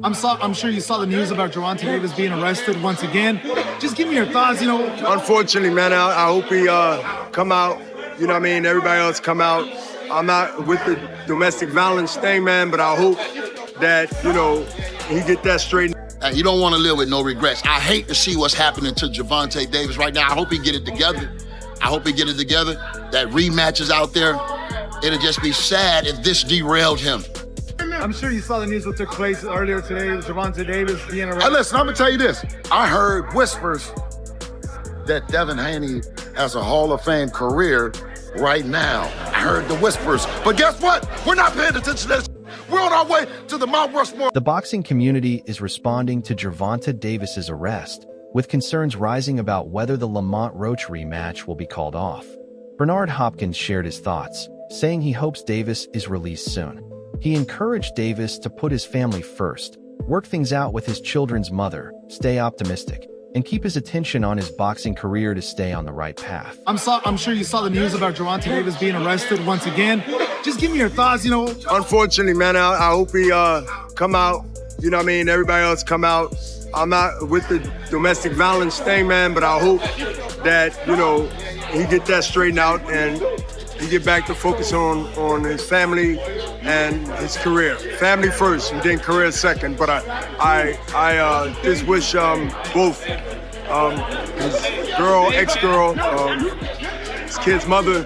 I'm sure you saw the news about Gervonta Davis being arrested once again. Just give me your thoughts, Unfortunately, man, I hope he come out. You know what I mean? Everybody else come out. I'm not with the domestic violence thing, man, but I hope that, he get that straight. You don't want to live with no regrets. I hate to see what's happening to Gervonta Davis right now. I hope he get it together. That rematch is out there. It'll just be sad if this derailed him. I'm sure you saw the news that took place earlier today with Gervonta Davis being arrested. Listen, I'm gonna tell you this. I heard whispers that Devin Haney has a Hall of Fame career right now. I heard the whispers. But guess what? We're not paying attention to this. We're on our way to the Mount Rushmore. The boxing community is responding to Gervonta Davis's arrest, with concerns rising about whether the Lamont Roach rematch will be called off. Bernard Hopkins shared his thoughts, saying he hopes Davis is released soon. He encouraged Davis to put his family first, work things out with his children's mother, stay optimistic, and keep his attention on his boxing career to stay on the right path. I'm sure you saw the news about Gervonta Davis being arrested once again. Just give me your thoughts, Unfortunately, man, I hope he come out. You know what I mean? Everybody else come out. I'm not with the domestic violence thing, man, but I hope that, he get that straightened out and he get back to focus on his family and his career. Family first and then career second. But I just wish both his ex-girl, his kid's mother,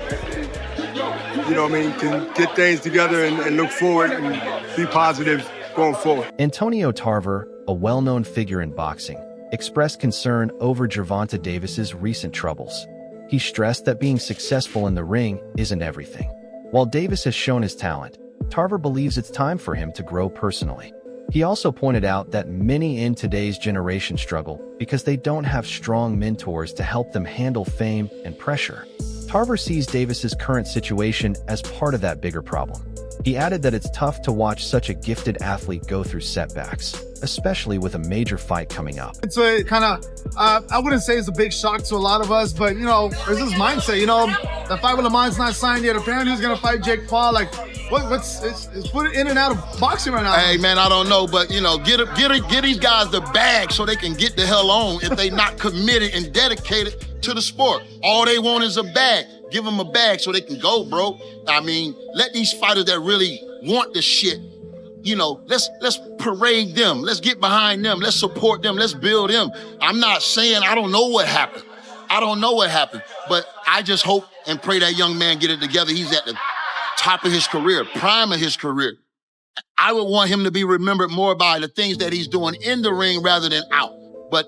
can get things together and look forward and be positive going forward. Antonio Tarver, a well-known figure in boxing, expressed concern over Gervonta Davis's recent troubles. He stressed that being successful in the ring isn't everything. While Davis has shown his talent, Tarver believes it's time for him to grow personally. He also pointed out that many in today's generation struggle because they don't have strong mentors to help them handle fame and pressure. Tarver sees Davis's current situation as part of that bigger problem. He added that it's tough to watch such a gifted athlete go through setbacks, especially with a major fight coming up. It's a kind of, I wouldn't say it's a big shock to a lot of us, but, there's this mindset, the fight with Lamont's not signed yet. Apparently he's going to fight Jake Paul. Like, it's put it in and out of boxing right now. Hey, man, I don't know, but, get these guys the bag so they can get the hell on if they not committed and dedicated to the sport. All they want is a bag. Give them a bag so they can go, bro. I mean, let these fighters that really want the shit, let's parade them. Let's get behind them. Let's support them. Let's build them. I'm not saying I don't know what happened. But I just hope and pray that young man get it together. He's at the top of his career, prime of his career. I would want him to be remembered more by the things that he's doing in the ring rather than out. But,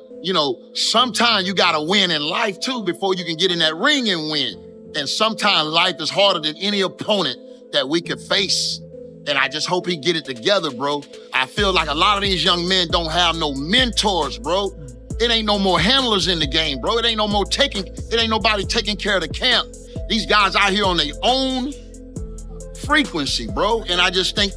sometimes you got to win in life, too, before you can get in that ring and win. And sometimes life is harder than any opponent that we could face. And I just hope he get it together, bro. I feel like a lot of these young men don't have no mentors, bro. It ain't no more handlers in the game, bro. It ain't nobody taking care of the camp. These guys out here on their own frequency, bro. And I just think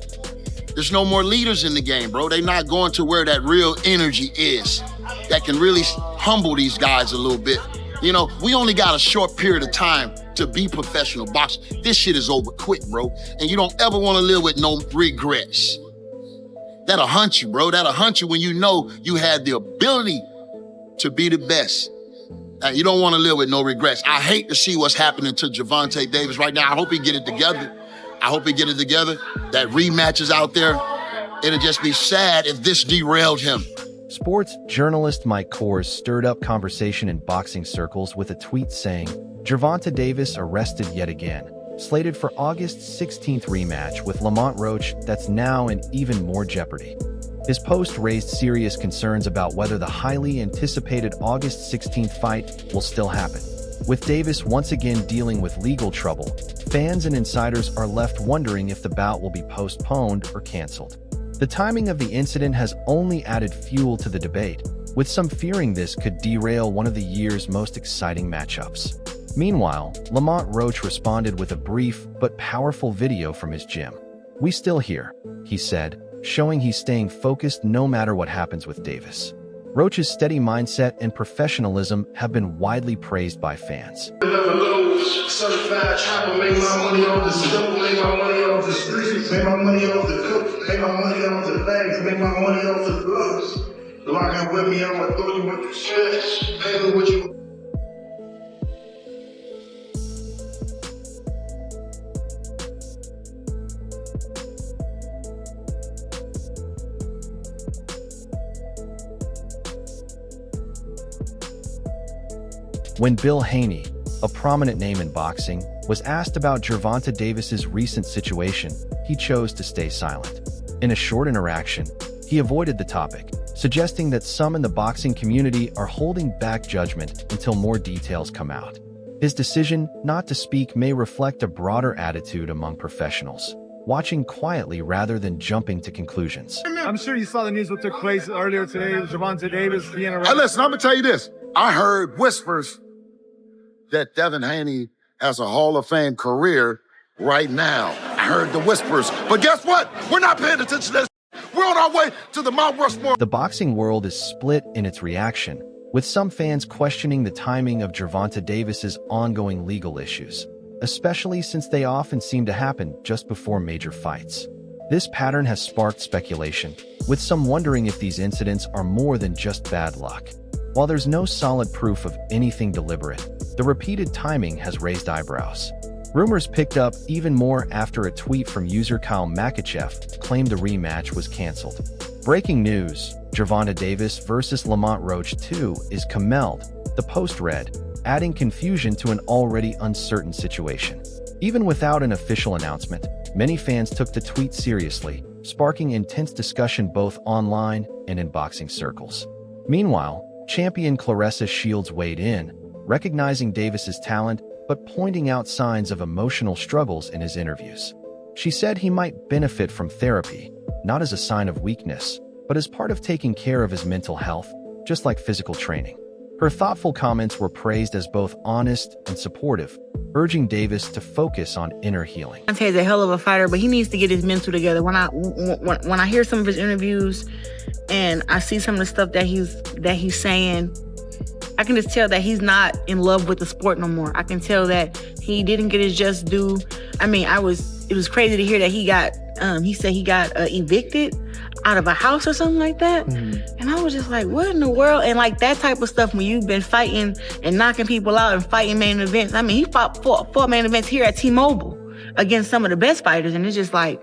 there's no more leaders in the game, bro. They're not going to where that real energy is that can really humble these guys a little bit. We only got a short period of time to be professional boxers. This shit is over quick, bro. And you don't ever want to live with no regrets. That'll hunt you, bro. That'll hunt you when you know you had the ability to be the best. You don't want to live with no regrets. I hate to see what's happening to Gervonta Davis right now. I hope he get it together. That rematch is out there. It'll just be sad if this derailed him. Sports journalist Mike Kors stirred up conversation in boxing circles with a tweet saying, Gervonta Davis arrested yet again, slated for August 16th rematch with Lamont Roach that's now in even more jeopardy. His post raised serious concerns about whether the highly anticipated August 16th fight will still happen. With Davis once again dealing with legal trouble, fans and insiders are left wondering if the bout will be postponed or canceled. The timing of the incident has only added fuel to the debate, with some fearing this could derail one of the year's most exciting matchups. Meanwhile, Lamont Roach responded with a brief but powerful video from his gym. "We still here," he said, showing he's staying focused no matter what happens with Davis. Roach's steady mindset and professionalism have been widely praised by fans. There's a little certified trapper, make my money off the stove, make my money off the streets, make my money off the cook, make my money off the bags, make my money off the gloves. Lock in with me, I'ma throw you with the shit, pay me what you. When Bill Haney, a prominent name in boxing, was asked about Gervonta Davis's recent situation, he chose to stay silent. In a short interaction, he avoided the topic, suggesting that some in the boxing community are holding back judgment until more details come out. His decision not to speak may reflect a broader attitude among professionals, watching quietly rather than jumping to conclusions. I'm sure you saw the news what took place earlier today. Gervonta Davis being arrested. Hey, listen, I'm gonna tell you this. I heard whispers that Devin Haney has a Hall of Fame career right now. I heard the whispers. But guess what? We're not paying attention to this. We're on our way to the Mount Rushmore. The boxing world is split in its reaction, with some fans questioning the timing of Gervonta Davis's ongoing legal issues, especially since they often seem to happen just before major fights. This pattern has sparked speculation, with some wondering if these incidents are more than just bad luck. While there's no solid proof of anything deliberate, the repeated timing has raised eyebrows. Rumors picked up even more after a tweet from user Kyle Makachev claimed a rematch was canceled. Breaking news: Gervonta Davis versus Lamont Roach 2 is cameled, the post read, adding confusion to an already uncertain situation. Even without an official announcement, many fans took the tweet seriously, sparking intense discussion both online and in boxing circles. Meanwhile, champion Claressa Shields weighed in, recognizing Davis's talent but pointing out signs of emotional struggles in his interviews. She said he might benefit from therapy, not as a sign of weakness, but as part of taking care of his mental health, just like physical training. Her thoughtful comments were praised as both honest and supportive, urging Davis to focus on inner healing. He's a hell of a fighter, but he needs to get his mental together. When I hear some of his interviews and I see some of the stuff that he's saying, I can just tell that he's not in love with the sport no more. I can tell that he didn't get his just due. I mean, it was crazy to hear that he said he got evicted out of a house or something like that. And I was just like, what in the world? And like that type of stuff, when you've been fighting and knocking people out and fighting main events. I mean, he fought four main events here at T-Mobile against some of the best fighters. And it's just like,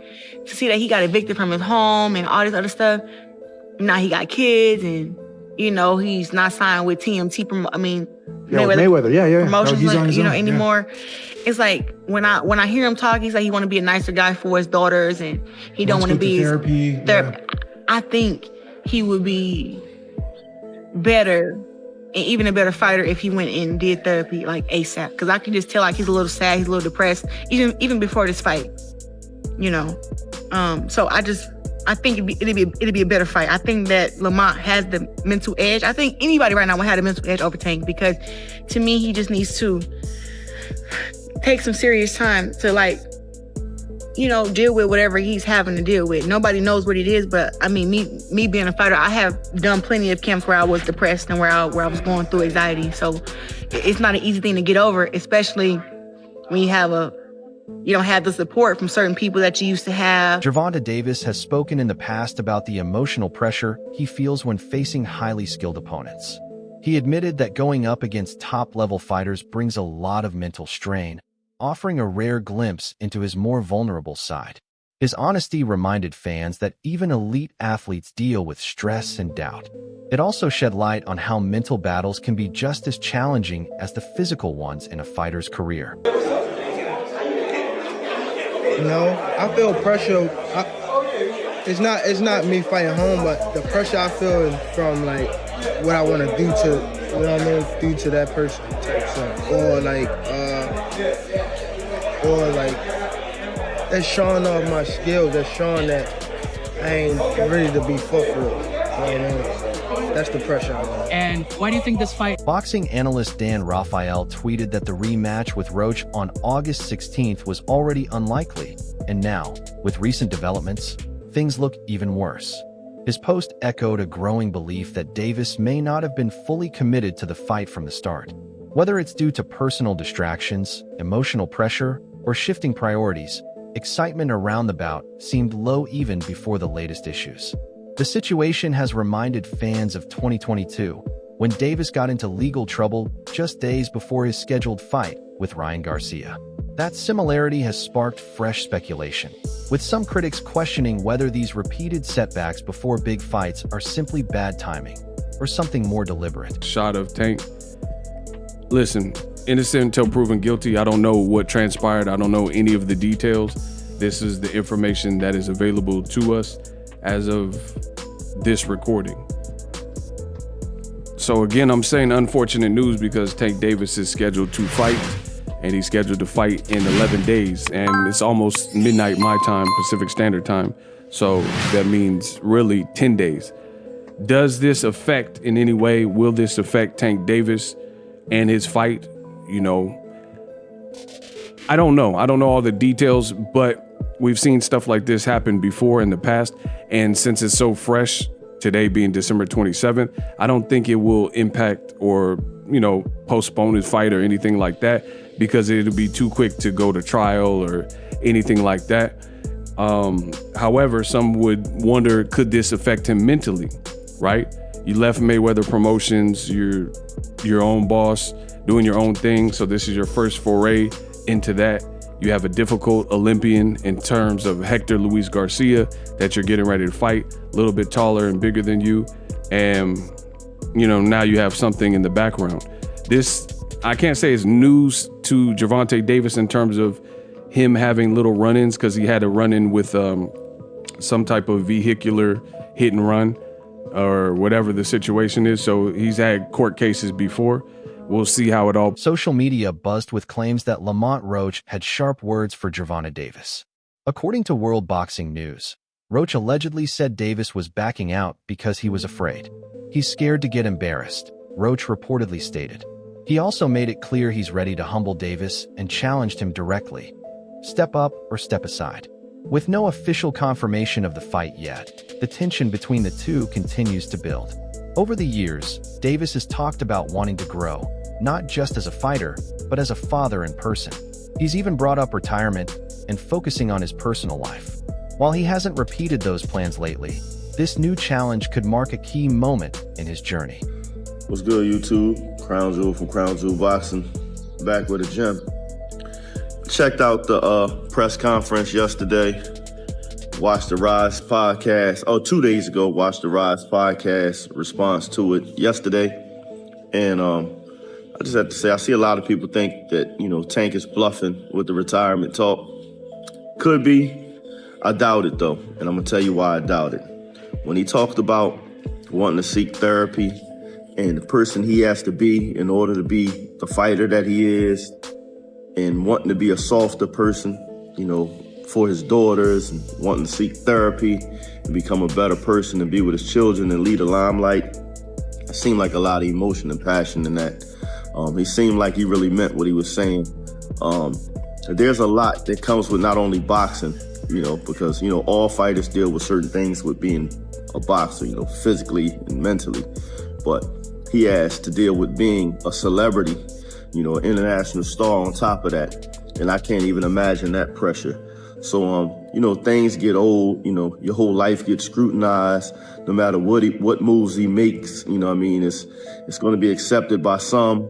to see that he got evicted from his home and all this other stuff. Now he got kids and, you know, he's not signed with TMT. Mayweather. Promotions, anymore. Yeah. It's like when I hear him talk, he's like he want to be a nicer guy for his daughters, and he don't want to be therapy. Yeah. I think he would be better, and even a better fighter if he went and did therapy like ASAP. Because I can just tell like he's a little sad, he's a little depressed, even before this fight. So I think it'd be a better fight. I think that Lamont has the mental edge. I think anybody right now would have the mental edge over Tank, because to me, he just needs to take some serious time to deal with whatever he's having to deal with. Nobody knows what it is, but I mean, me being a fighter, I have done plenty of camps where I was depressed and where I was going through anxiety. So it's not an easy thing to get over, especially when you don't have the support from certain people that you used to have. Gervonta Davis has spoken in the past about the emotional pressure he feels when facing highly skilled opponents. He admitted that going up against top-level fighters brings a lot of mental strain, offering a rare glimpse into his more vulnerable side. His honesty reminded fans that even elite athletes deal with stress and doubt. It also shed light on how mental battles can be just as challenging as the physical ones in a fighter's career. I feel pressure. It's not me fighting home, but the pressure I feel is from like what I want to do to, do to that person type stuff, or that's showing off my skills. That's showing that I ain't ready to be fucked with. That's the pressure I'm on. And why do you think this fight? Boxing analyst Dan Raphael tweeted that the rematch with Roach on August 16th was already unlikely, and now, with recent developments, things look even worse. His post echoed a growing belief that Davis may not have been fully committed to the fight from the start. Whether it's due to personal distractions, emotional pressure, or shifting priorities, excitement around the bout seemed low even before the latest issues. The situation has reminded fans of 2022, when Davis got into legal trouble just days before his scheduled fight with Ryan Garcia. That similarity has sparked fresh speculation, with some critics questioning whether these repeated setbacks before big fights are simply bad timing or something more deliberate. Shot of Tank. Listen, innocent until proven guilty. I don't know what transpired. I don't know any of the details. This is the information that is available to us as of this recording. So again, I'm saying unfortunate news because Tank Davis is scheduled to fight, and he's scheduled to fight in 11 days, and it's almost midnight my time, Pacific Standard Time. So that means really 10 days. Does this affect in any way? Will this affect Tank Davis and his fight? You know, I don't know. I don't know all the details, but we've seen stuff like this happen before in the past. And since it's so fresh, today being December 27th, I don't think it will impact or, you know, postpone his fight or anything like that, because it'll be too quick to go to trial or anything like that. However, some would wonder, could this affect him mentally, right? You left Mayweather Promotions, you're your own boss, doing your own thing. So this is your first foray into that. You have a difficult Olympian in terms of Hector Luis Garcia that you're getting ready to fight, a little bit taller and bigger than you. And, you know, now you have something in the background. This, I can't say is news to Gervonta Davis in terms of him having little run-ins, because he had a run-in with some type of vehicular hit and run or whatever the situation is. So he's had court cases before. We'll see how it all... Social media buzzed with claims that Lamont Roach had sharp words for Gervonta Davis. According to World Boxing News, Roach allegedly said Davis was backing out because he was afraid. He's scared to get embarrassed, Roach reportedly stated. He also made it clear he's ready to humble Davis and challenged him directly. Step up or step aside. With no official confirmation of the fight yet, the tension between the two continues to build. Over the years, Davis has talked about wanting to grow, not just as a fighter, but as a father in person. He's even brought up retirement and focusing on his personal life. While he hasn't repeated those plans lately, this new challenge could mark a key moment in his journey. What's good, YouTube? Crown Jewel from Crown Jewel Boxing, back with a gem. Checked out the press conference yesterday. Watched the Rise podcast. 2 days ago, watched the Rise podcast response to it yesterday. And I just have to say, I see a lot of people think that, you know, Tank is bluffing with the retirement talk. Could be. I doubt it, though. And I'm going to tell you why I doubt it. When he talked about wanting to seek therapy and the person he has to be in order to be the fighter that he is, and wanting to be a softer person, you know, for his daughters, and wanting to seek therapy and become a better person and be with his children and lead a limelight. It seemed like a lot of emotion and passion in that. He seemed like he really meant what he was saying. There's a lot that comes with not only boxing, you know, because, you know, all fighters deal with certain things with being a boxer, you know, physically and mentally. But he has to deal with being a celebrity, you know, an international star on top of that. And I can't even imagine that pressure. So, you know, things get old, you know, your whole life gets scrutinized, no matter what moves he makes, you know what I mean? It's going to be accepted by some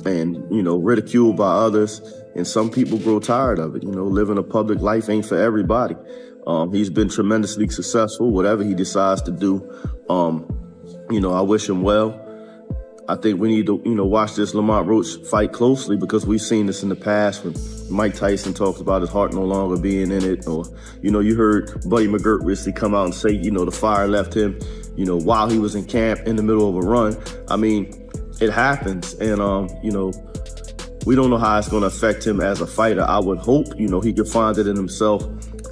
and, you know, ridiculed by others. And some people grow tired of it. You know, living a public life ain't for everybody. He's been tremendously successful, whatever he decides to do. You know, I wish him well. I think we need to, you know, watch this Lamont Roach fight closely, because we've seen this in the past when Mike Tyson talks about his heart no longer being in it. Or, you know, you heard Buddy McGirt recently come out and say, you know, the fire left him, you know, while he was in camp in the middle of a run. I mean, it happens. And, you know, we don't know how it's going to affect him as a fighter. I would hope, you know, he could find it in himself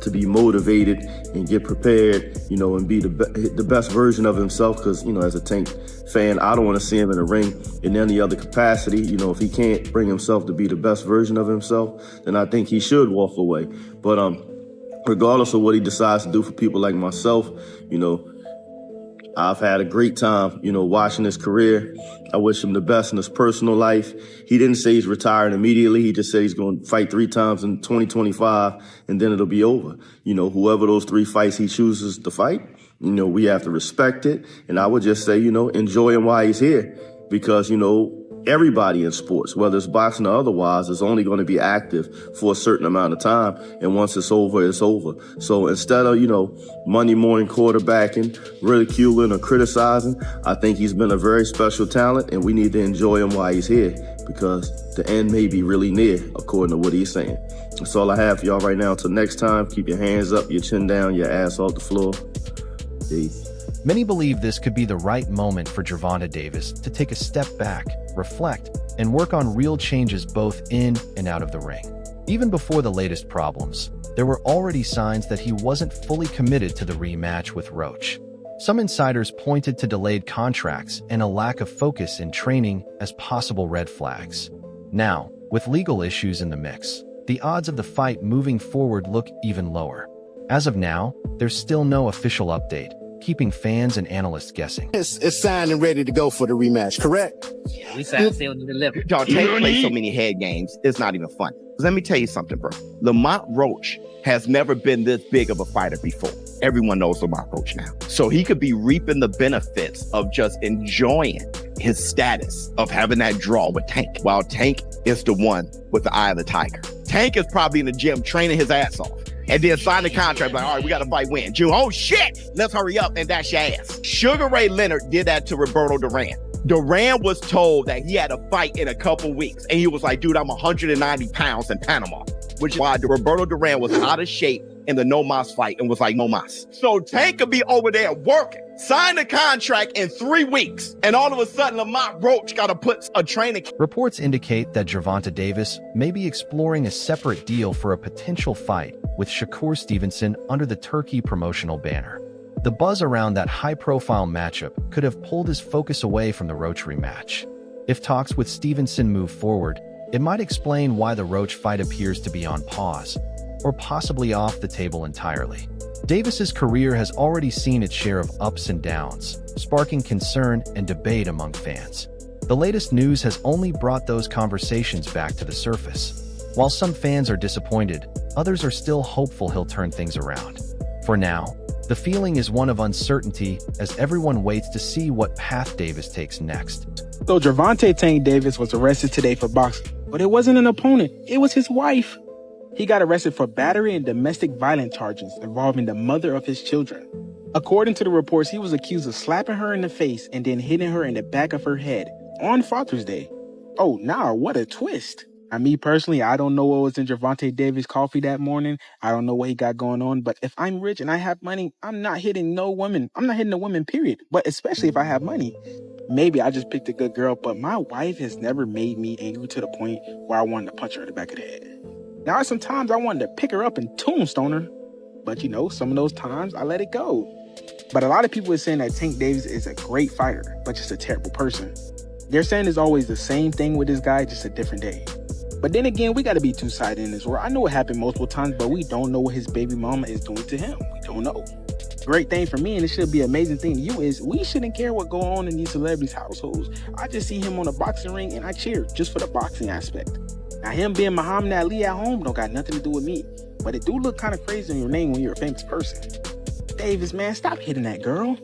to be motivated and get prepared, you know, and be the best version of himself. Because, you know, as a Tank fan, I don't want to see him in a ring in any other capacity. You know, if he can't bring himself to be the best version of himself, then I think he should walk away. But regardless of what he decides to do, for people like myself, you know, I've had a great time, watching his career. I wish him the best in his personal life. He didn't say he's retiring immediately. He just said he's going to fight 3 times in 2025, and then it'll be over. Whoever those 3 fights he chooses to fight, we have to respect it. And I would just say, enjoy him while he's here, because, everybody in sports, whether it's boxing or otherwise, is only going to be active for a certain amount of time. And once it's over, it's over. So instead of, Monday morning quarterbacking, ridiculing or criticizing, I think he's been a very special talent, and we need to enjoy him while he's here, because the end may be really near, according to what he's saying. That's all I have for y'all right now. Until next time, keep your hands up, your chin down, your ass off the floor. Peace. Many believe this could be the right moment for Gervonta Davis to take a step back, reflect, and work on real changes both in and out of the ring. Even before the latest problems, there were already signs that he wasn't fully committed to the rematch with Roach. Some insiders pointed to delayed contracts and a lack of focus in training as possible red flags. Now, with legal issues in the mix, the odds of the fight moving forward look even lower. As of now, there's still no official update, keeping fans and analysts guessing. It's signed and ready to go for the rematch, correct? Yeah, we signed, sealed, and delivered. Y'all play so many head games, it's not even funny. Let me tell you something, bro. Lamont Roach has never been this big of a fighter before. Everyone knows Lamont Roach now. So he could be reaping the benefits of just enjoying his status of having that draw with Tank, while Tank is the one with the eye of the tiger. Tank is probably in the gym training his ass off. And then sign the contract, like, all right, we got to fight when? June. Oh, shit! Let's hurry up and dash your ass. Sugar Ray Leonard did that to Roberto Duran. Duran was told that he had a fight in a couple weeks. And he was like, dude, I'm 190 pounds in Panama. Which is why Roberto Duran was out of shape in the No Mas fight and was like, no mas. So Tank could be over there working, sign the contract in 3 weeks. And all of a sudden, Lamont Roach got to put a training. Reports indicate that Gervonta Davis may be exploring a separate deal for a potential fight with Shakur Stevenson under the Turkey promotional banner. The buzz around that high-profile matchup could have pulled his focus away from the Roach rematch. If talks with Stevenson move forward, it might explain why the Roach fight appears to be on pause, or possibly off the table entirely. Davis's career has already seen its share of ups and downs, sparking concern and debate among fans. The latest news has only brought those conversations back to the surface. While some fans are disappointed, others are still hopeful he'll turn things around. For now, the feeling is one of uncertainty as everyone waits to see what path Davis takes next. So Gervonta Tank Davis was arrested today for boxing, but it wasn't an opponent, it was his wife. He got arrested for battery and domestic violence charges involving the mother of his children. According to the reports, he was accused of slapping her in the face and then hitting her in the back of her head on Father's Day. Oh, now what a twist. Me personally, I don't know what was in Gervonta Davis' coffee that morning. I don't know what he got going on, but if I'm rich and I have money, I'm not hitting no woman. I'm not hitting a woman, period. But especially if I have money. Maybe I just picked a good girl, but my wife has never made me angry to the point where I wanted to punch her in the back of the head. Now, sometimes I wanted to pick her up and tombstone her, but some of those times I let it go. But a lot of people are saying that Tank Davis is a great fighter, but just a terrible person. They're saying it's always the same thing with this guy, just a different day. But then again, we got to be two-sided in this world. I know it happened multiple times, but we don't know what his baby mama is doing to him. We don't know. Great thing for me, and it should be an amazing thing to you, is we shouldn't care what go on in these celebrities' households. I just see him on a boxing ring, and I cheer just for the boxing aspect. Now, him being Muhammad Ali at home don't got nothing to do with me, but it do look kind of crazy in your name when you're a famous person. Davis, man, stop hitting that girl.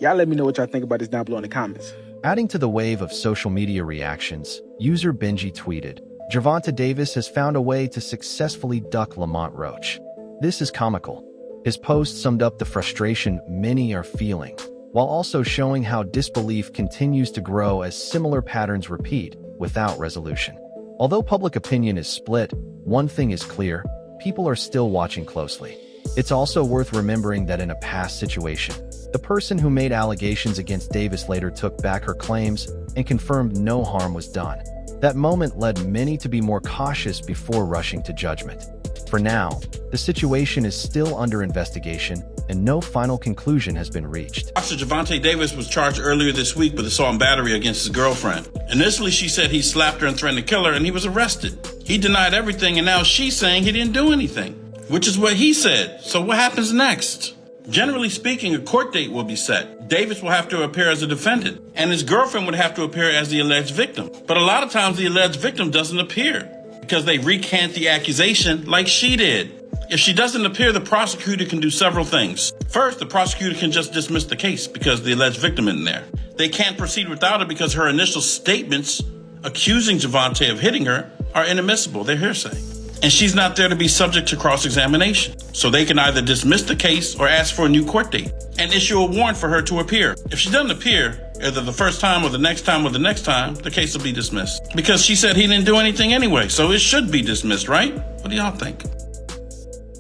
Y'all let me know what y'all think about this down below in the comments. Adding to the wave of social media reactions, user Benji tweeted, Gervonta Davis has found a way to successfully duck Lamont Roach. This is comical. His post summed up the frustration many are feeling, while also showing how disbelief continues to grow as similar patterns repeat without resolution. Although public opinion is split, one thing is clear, people are still watching closely. It's also worth remembering that in a past situation, the person who made allegations against Davis later took back her claims and confirmed no harm was done. That moment led many to be more cautious before rushing to judgment. For now, the situation is still under investigation and no final conclusion has been reached. Officer Gervonta Davis was charged earlier this week with assault and battery against his girlfriend. Initially, she said he slapped her and threatened to kill her, and he was arrested. He denied everything, and now she's saying he didn't do anything, which is what he said. So what happens next? Generally speaking, a court date will be set. Davis will have to appear as a defendant, and his girlfriend would have to appear as the alleged victim. But a lot of times the alleged victim doesn't appear because they recant the accusation like she did. If she doesn't appear, the prosecutor can do several things. First, the prosecutor can just dismiss the case because the alleged victim isn't there. They can't proceed without her because her initial statements accusing Gervonta of hitting her are inadmissible. They're hearsay. And she's not there to be subject to cross-examination. So they can either dismiss the case or ask for a new court date and issue a warrant for her to appear. If she doesn't appear, either the first time or the next time or the next time, the case will be dismissed. Because she said he didn't do anything anyway, so it should be dismissed, right? What do y'all think?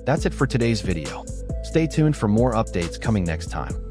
That's it for today's video. Stay tuned for more updates coming next time.